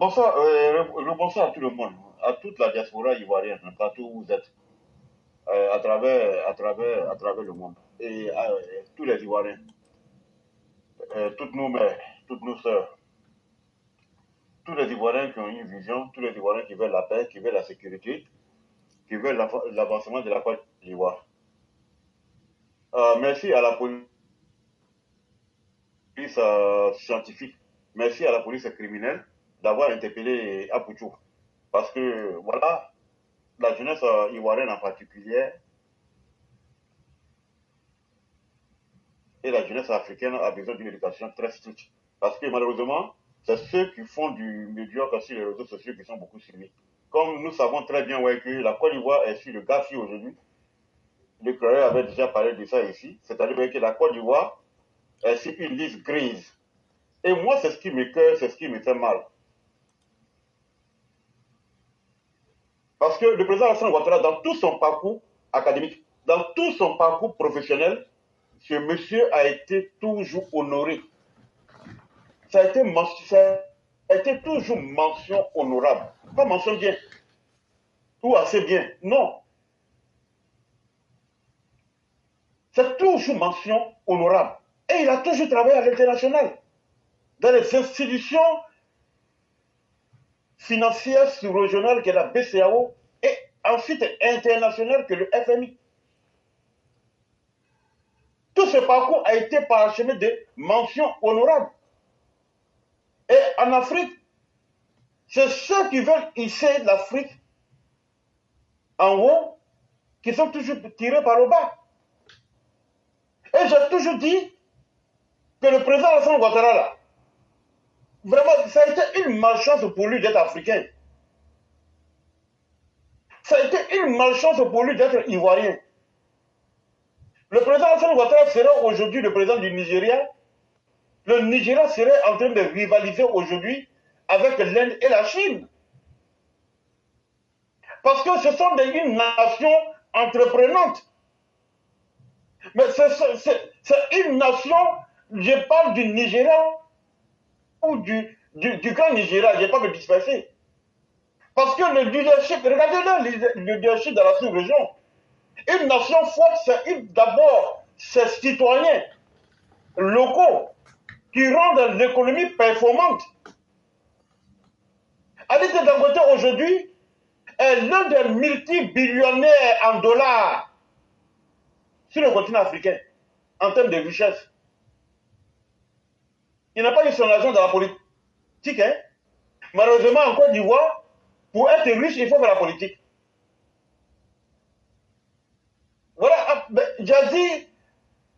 Bonsoir, bonsoir à tout le monde, à toute la diaspora ivoirienne, partout où vous êtes, à travers le monde. Et tous les Ivoiriens, toutes nos mères, toutes nos sœurs, tous les Ivoiriens qui ont une vision, tous les Ivoiriens qui veulent la paix, qui veulent la sécurité, qui veulent l'avancement de la Côte d'Ivoire. Merci à la police scientifique, merci à la police criminelle d'avoir interpellé Apouchou. Parce que, voilà, la jeunesse ivoirienne en particulier et la jeunesse africaine a besoin d'une éducation très stricte. Parce que malheureusement, c'est ceux qui font du médiocre sur les réseaux sociaux qui sont beaucoup suivis. Comme nous savons très bien ouais, que la Côte d'Ivoire est sur le GAFI aujourd'hui, le Créateur avait déjà parlé de ça ici, c'est-à-dire que la Côte d'Ivoire est sur une liste grise. Et moi, c'est ce qui me cœur, c'est ce qui me fait mal. Parce que le président Alassane Ouattara, dans tout son parcours académique, dans tout son parcours professionnel, ce monsieur a été toujours honoré. Ça a été toujours mention honorable. Pas mention bien. Ou assez bien. Non. C'est toujours mention honorable. Et il a toujours travaillé à l'international. Dans les institutions financières sous-régionales que la BCAO et ensuite internationales que le FMI. Tout ce parcours a été parsemé de mentions honorables. Et en Afrique, c'est ceux qui veulent hisser l'Afrique en haut qui sont toujours tirés par le bas. Et j'ai toujours dit que le président Alassane Ouattara, là, vraiment, ça a été une malchance pour lui d'être africain. Ça a été une malchance pour lui d'être ivoirien. Le président Alassane Ouattara serait aujourd'hui le président du Nigeria. Le Nigeria serait en train de rivaliser aujourd'hui avec l'Inde et la Chine. Parce que ce sont une nation entreprenante. Mais c'est une nation, je parle du Nigeria ou du grand Nigeria, je ne vais pas me disperser. Parce que le leadership, regardez le leadership dans la sous-région. Une nation forte, c'est d'abord ses citoyens locaux qui rendent l'économie performante. Aliko Dangote aujourd'hui est l'un des multibillionnaires en dollars sur le continent africain en termes de richesse. Il n'a pas eu son argent dans la politique. Hein? Malheureusement, en Côte d'Ivoire, pour être riche, il faut faire la politique. Voilà, j'ai dit,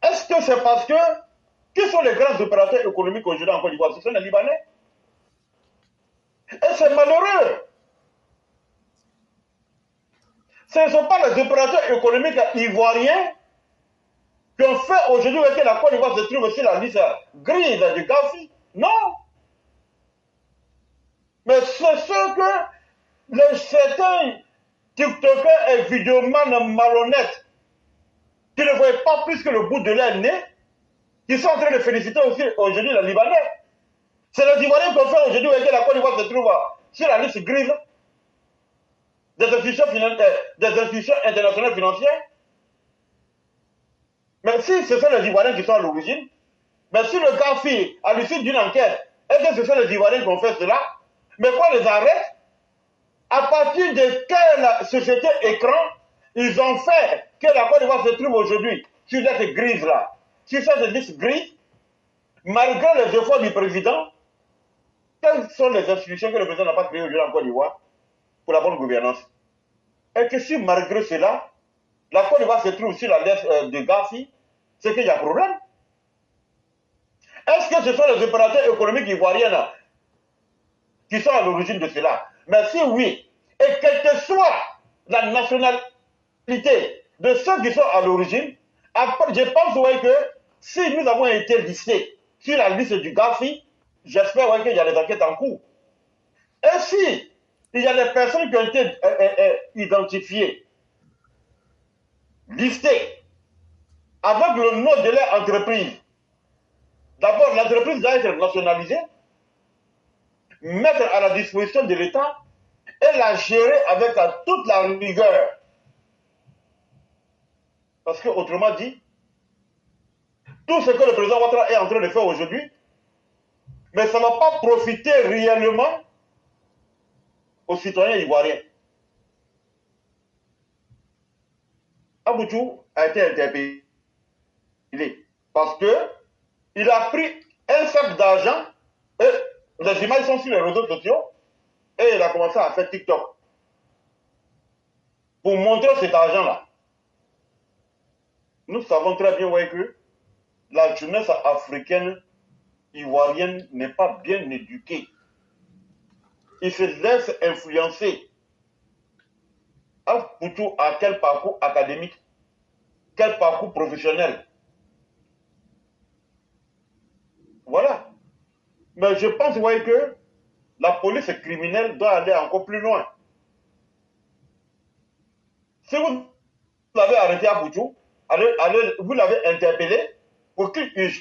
est-ce que c'est parce que, qui sont les grands opérateurs économiques aujourd'hui en Côte d'Ivoire? Ce sont les Libanais. Et c'est malheureux. Ce ne sont pas les opérateurs économiques ivoiriens qui ont fait aujourd'hui que la Côte d'Ivoire se trouve sur la liste grise du GAFI. Non. Mais c'est ce que certains TikTokers et vidéomans malhonnêtes qui ne voient pas plus que le bout de leur nez, qui sont en train de féliciter aussi aujourd'hui les Libanais. C'est les Ivoiriens qui ont fait aujourd'hui que la Côte d'Ivoire se trouve sur la liste grise des institutions internationales financières. Mais si ce sont les Ivoiriens qui sont à l'origine, mais si le GAFI, à l'issue d'une enquête, est-ce que ce sont les Ivoiriens qui ont fait cela? Mais qu'on les arrête? À partir de quelle société écran ils ont fait que la Côte d'Ivoire se trouve aujourd'hui sur cette grise-là, sur cette liste grise, malgré les efforts du président? Quelles sont les institutions que le président n'a pas créées aujourd'hui en Côte d'Ivoire pour la bonne gouvernance? Et que si malgré cela, la Côte d'Ivoire se trouve sur la liste de GAFI, c'est qu'il y a problème. Est-ce que ce sont les opérateurs économiques ivoiriens là, qui sont à l'origine de cela? Mais si oui, et quelle que soit la nationalité de ceux qui sont à l'origine, je pense ouais, que si nous avons été listés sur la liste du GAFI, j'espère ouais, qu'il y a des enquêtes en cours. Et si il y a des personnes qui ont été identifiées, listées, avec le nom de leur entreprise, d'abord l'entreprise doit être nationalisée, mettre à la disposition de l'État et la gérer avec toute la rigueur. Parce que, autrement dit, tout ce que le président Ouattara est en train de faire aujourd'hui, mais ça ne va pas profiter réellement aux citoyens ivoiriens. Aboutou a été interpellé parce qu'il a pris un sac d'argent, et les images sont sur les réseaux sociaux, et il a commencé à faire TikTok pour montrer cet argent-là. Nous savons très bien ouais, que la jeunesse africaine, ivoirienne, n'est pas bien éduquée. Il se laisse influencer. Aboutou a quel parcours académique, quel parcours professionnel. Voilà. Mais je pense ouais, que la police criminelle doit aller encore plus loin. Si vous l'avez arrêté à Boutou, vous l'avez interpellé pour qu'il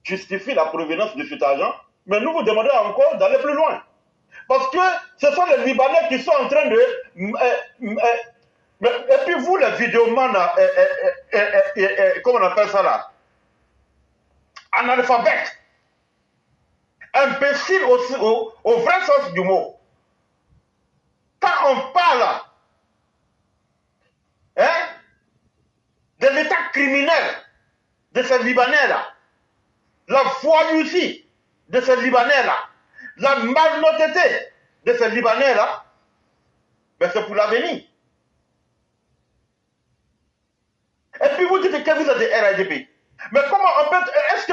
justifie la provenance de cet argent, mais nous vous demandons encore d'aller plus loin. Parce que ce sont les Libanais qui sont en train de... et puis vous, les vidéomans, comment on appelle ça là? Analphabètes. Imbéciles au vrai sens du mot. Quand on parle de l'état criminel de ces Libanais-là, la voilurie de ces Libanais-là, la malhonnêteté de ces Libanais-là, ben c'est pour l'avenir. Et puis vous dites que vous êtes des RADP. Mais comment on peut... Est-ce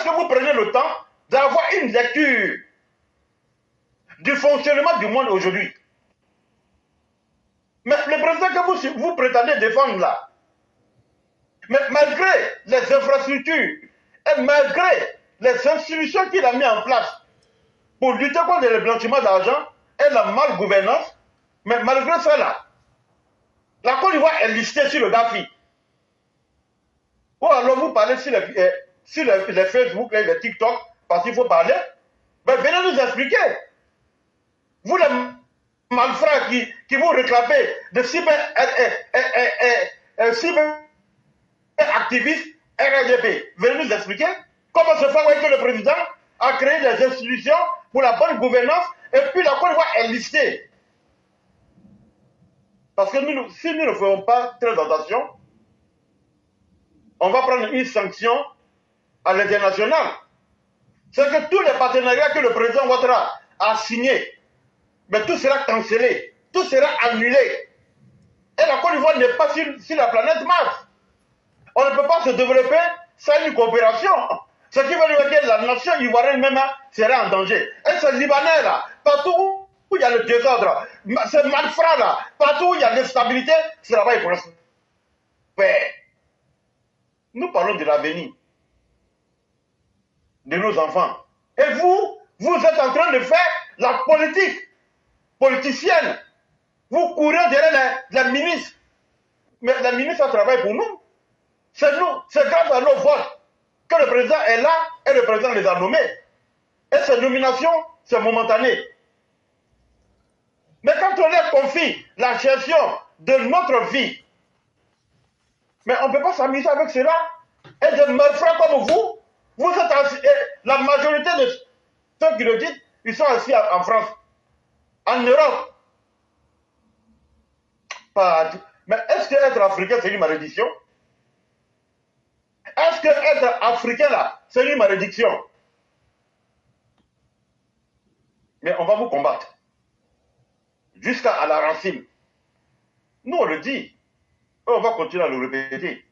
que vous prenez le temps d'avoir une lecture du fonctionnement du monde aujourd'hui? Mais le président que vous prétendez défendre là, mais malgré les infrastructures et malgré les institutions qu'il a mis en place pour lutter contre le blanchiment d'argent et la malgouvernance, mais malgré cela, la Côte d'Ivoire est listée sur le GAFI. Ou alors vous parlez sur les Facebook et les TikTok, parce qu'il faut parler, mais venez nous expliquer. Vous les malfrats qui vous réclamez de cyber-activistes RDP, venez nous expliquer comment se fait que le président a créé des institutions pour la bonne gouvernance et puis la Côte d'Ivoire est listée. Parce que si nous ne faisons pas très attention, on va prendre une sanction à l'international. C'est que tous les partenariats que le président Ouattara a signés, mais tout sera cancellé, tout sera annulé. Et la Côte d'Ivoire n'est pas sur la planète Mars. On ne peut pas se développer sans une coopération. Ce qui veut dire que la nation ivoirienne même sera en danger. Et ces Libanais là, partout où il y a le désordre, ces malfrats là, partout où il y a l'instabilité, c'est là-bas qu'ils pourront se faire. Nous parlons de l'avenir de nos enfants. Et vous êtes en train de faire la politique politicienne. Vous courez derrière la ministre. Mais la ministre a travaillé pour nous. C'est nous, c'est grâce à nos votes que le président est là et le président les a nommés. Et ces nominations, c'est momentané. Mais quand on leur confie la gestion de notre vie, mais on ne peut pas s'amuser avec cela. Et des malfrats comme vous êtes assis, la majorité de ceux qui le disent, ils sont assis en France, en Europe. Mais est-ce que être africain, c'est une malédiction? Est-ce que être africain, là, c'est une malédiction? Mais on va vous combattre. Jusqu'à la racine. Nous, on le dit. Et on va continuer à le répéter.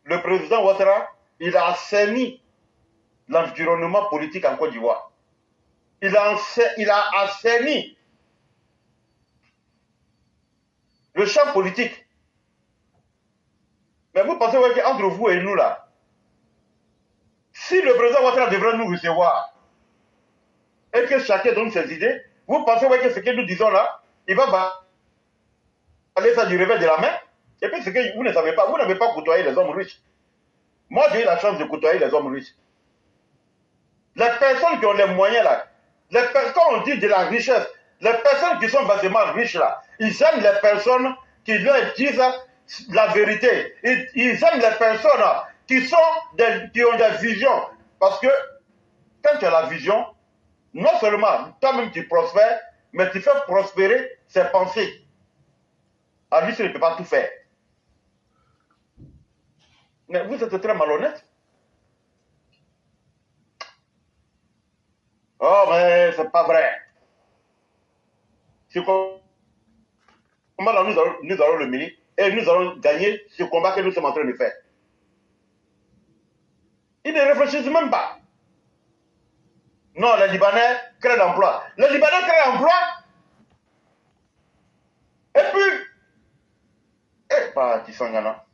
Le président Ouattara, il a assaini l'environnement politique en Côte d'Ivoire. Il a assaini le champ politique. Mais vous pensez ouais, qu'entre vous et nous là, si le président Ouattara devrait nous recevoir et que chacun donne ses idées, vous pensez ouais, que ce que nous disons là, il va aller ça du revers de la main? Et puis ce que vous ne savez pas, vous n'avez pas côtoyé les hommes riches. Moi j'ai eu la chance de côtoyer les hommes riches. Les personnes qui ont les moyens là, quand on dit de la richesse, les personnes qui sont basiquement riches là, ils aiment les personnes qui leur disent la vérité. Ils aiment les personnes qui ont des visions. Parce que quand tu as la vision, non seulement toi-même tu prospères, mais tu fais prospérer ses pensées. À lui, il ne peut pas tout faire. Mais vous êtes très malhonnête. Oh, mais c'est pas vrai. Ce combat-là, nous allons le mener et nous allons gagner ce combat que nous sommes en train de faire. Ils ne réfléchissent même pas. Non, les Libanais créent l'emploi. Les Libanais créent l'emploi. Et puis, pas Kisangana.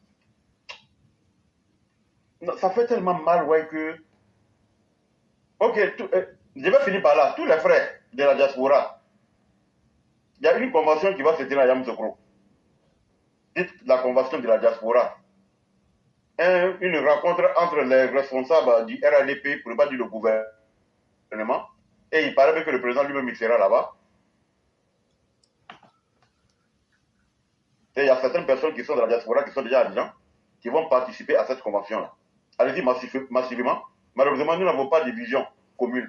Ça fait tellement mal, ouais, que. Ok, je vais finir par là. Tous les frères de la diaspora, il y a une convention qui va se tenir à Yamoussoukro. Dites la convention de la diaspora. Une rencontre entre les responsables du RADP, pour ne pas dire le gouvernement, et il paraît que le président lui-même sera là-bas. Et il y a certaines personnes qui sont de la diaspora, qui sont déjà habitants, qui vont participer à cette convention-là. Allez-y massivement. Malheureusement, nous n'avons pas de vision commune.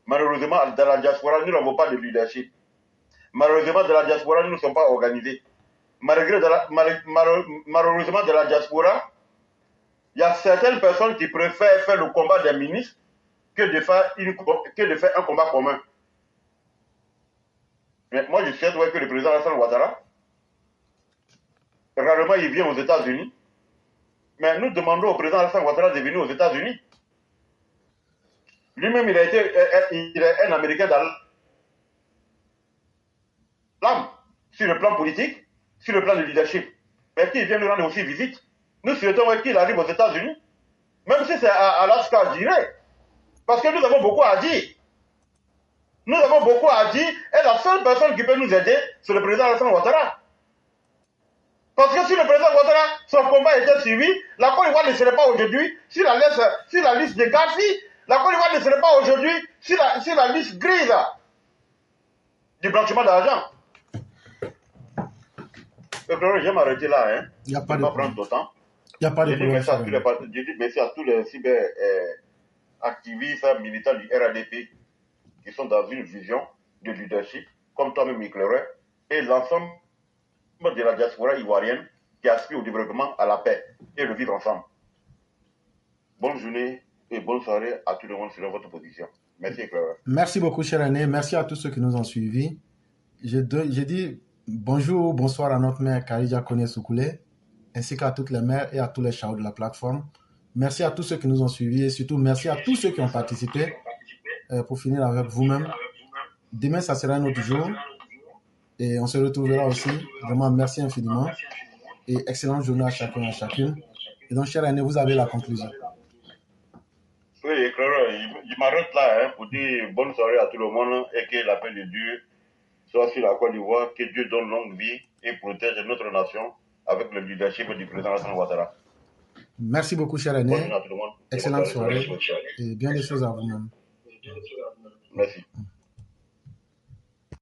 Malheureusement, dans la diaspora, nous n'avons pas de leadership. Malheureusement, dans la diaspora, nous ne sommes pas organisés. Malheureusement, dans la diaspora, il y a certaines personnes qui préfèrent faire le combat des ministres que de faire un combat commun. Mais moi, je souhaite que le président Alassane Ouattara, rarement il vient aux États-Unis, mais nous demandons au président Alassane Ouattara de venir aux États-Unis. Lui-même, il est un Américain dans l'âme, sur le plan politique, sur le plan de leadership. Mais qu'il vient nous rendre aussi visite. Nous souhaitons qu'il arrive aux États-Unis, même si c'est à Alaska, je dirais. Parce que nous avons beaucoup à dire. Nous avons beaucoup à dire, et la seule personne qui peut nous aider, c'est le président Alassane Ouattara. Parce que si le président Ouattara, son combat était suivi, la Côte d'Ivoire ne serait pas aujourd'hui sur la liste de Gaddafi. La Côte d'Ivoire ne serait pas aujourd'hui sur la liste grise du blanchiment d'argent. Je vais m'arrêter là. Hein. Il n'y a pas de prendre ton temps. Il n'y a pas de problème. Je dis merci à tous les cyber-activistes, militants du RADP qui sont dans une vision de leadership, comme toi-même éclaireur, et l'ensemble de la diaspora ivoirienne qui aspire au développement, à la paix et le vivre ensemble. Bonne journée et bonne soirée à tout le monde selon votre position. Merci, éclaireur. Merci beaucoup, cher Aîné. Merci à tous ceux qui nous ont suivis. J'ai dit bonjour, bonsoir à notre mère Karija Kone Soukoulé, ainsi qu'à toutes les mères et à tous les chao de la plateforme. Merci à tous ceux qui nous ont suivis et surtout merci à tous ceux qui ont participé. Pour finir avec vous-même, demain ça sera un autre jour et on se retrouvera aussi. Vraiment merci infiniment et excellente journée à chacun et à chacune. Et donc, cher Aîné, vous avez la conclusion. Oui, Clara, je m'arrête là pour dire bonne soirée à tout le monde et que la paix de Dieu soit sur la Côte d'Ivoire, que Dieu donne longue vie et protège notre nation avec le leadership du président Alassane Ouattara. Merci beaucoup, cher Aîné. Excellente soirée et bien des choses à vous-même. Merci.